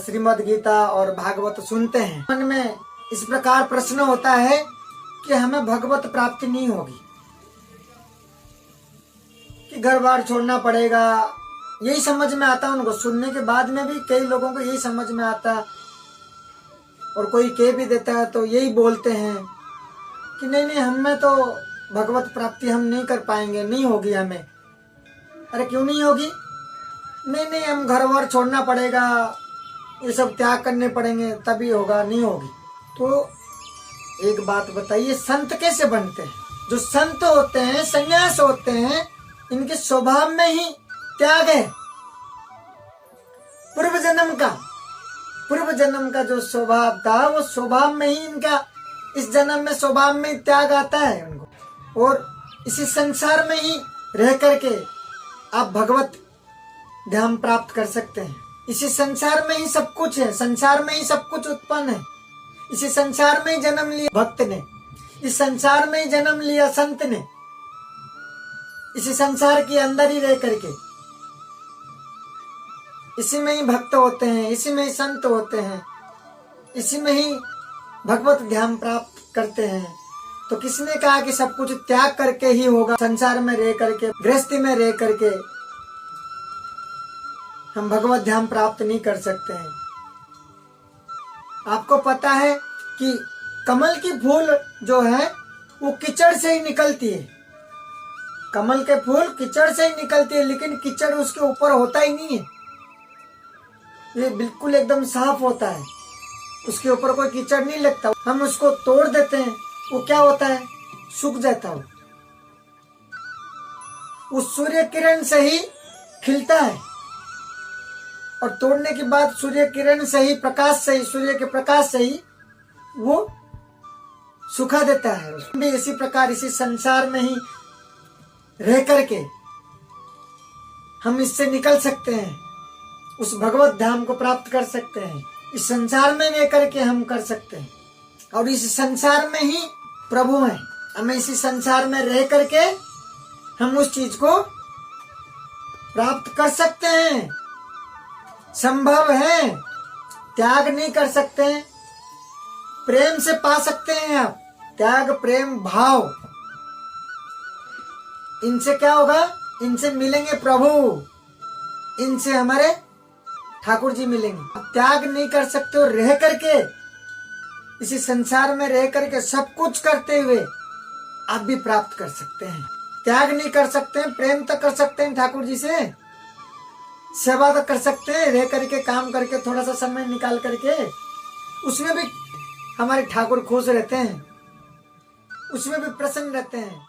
श्रीमद् गीता और भागवत सुनते हैं, मन में इस प्रकार प्रश्न होता है कि हमें भगवत प्राप्ति नहीं होगी, कि घर बार छोड़ना पड़ेगा। यही समझ में आता है उनको। सुनने के बाद में भी कई लोगों को यही समझ में आता है, और कोई कह भी देता है तो यही बोलते हैं कि नहीं नहीं, हमें तो भगवत प्राप्ति हम नहीं कर पाएंगे, नहीं होगी हमें। अरे क्यों नहीं होगी? नहीं नहीं, हम घर बार छोड़ना पड़ेगा, ये सब त्याग करने पड़ेंगे तभी होगा, नहीं होगी। तो एक बात बताइए, संत कैसे बनते हैं? जो संत होते हैं, संन्यास होते हैं, इनके स्वभाव में ही त्याग है। पूर्व जन्म का जो स्वभाव था, वो स्वभाव में ही इनका इस जन्म में स्वभाव में त्याग आता है उनको। और इसी संसार में ही रह करके आप भगवत ध्यान प्राप्त कर सकते हैं। इसी संसार में ही सब कुछ है, संसार में ही सब कुछ उत्पन्न है। इसी संसार में ही जन्म लिया भक्त ने, इस संसार में ही जन्म लिया संत ने। इसी संसार के अंदर ही रह करके इसी में ही भक्त होते हैं, इसी में ही संत होते हैं, इसी में ही भगवत ध्यान प्राप्त करते हैं। तो किसने कहा कि सब कुछ त्याग करके ही होगा? संसार में रह करके, गृहस्थी में रह करके हम भगवत ध्यान प्राप्त नहीं कर सकते हैं। आपको पता है कि कमल की फूल जो है वो कीचड़ से ही निकलती है। कमल के फूल कीचड़ से ही निकलती है, लेकिन कीचड़ उसके ऊपर होता ही नहीं है। ये बिल्कुल एकदम साफ होता है, उसके ऊपर कोई कीचड़ नहीं लगता। हम उसको तोड़ देते हैं, वो क्या होता है? सूख जाता है। उस सूर्य किरण से ही खिलता है, और तोड़ने के बाद सूर्य किरण से ही, प्रकाश से ही, सूर्य के प्रकाश से ही वो सुखा देता है। भी इसी प्रकार इसी संसार में ही रह करके हम इससे निकल सकते हैं, उस भगवत धाम को प्राप्त कर सकते हैं। इस संसार में रह करके हम कर सकते हैं, और इस संसार में ही प्रभु हैं। हमें इसी संसार में रह करके हम उस चीज को प्राप्त कर सकते हैं, संभव है। त्याग नहीं कर सकते हैं, प्रेम से पा सकते हैं आप। त्याग, प्रेम, भाव, इनसे क्या होगा? इनसे मिलेंगे प्रभु, इनसे हमारे ठाकुर जी मिलेंगे। आप त्याग नहीं कर सकते हो, रह करके इसी संसार में रह करके सब कुछ करते हुए आप भी प्राप्त कर सकते हैं। त्याग नहीं कर सकते हैं, प्रेम तो कर सकते हैं ठाकुर जी से, सेवा तो कर सकते हैं, रह करके काम करके थोड़ा सा समय निकाल करके, उसमें भी हमारे ठाकुर खुश रहते हैं, उसमें भी प्रसन्न रहते हैं।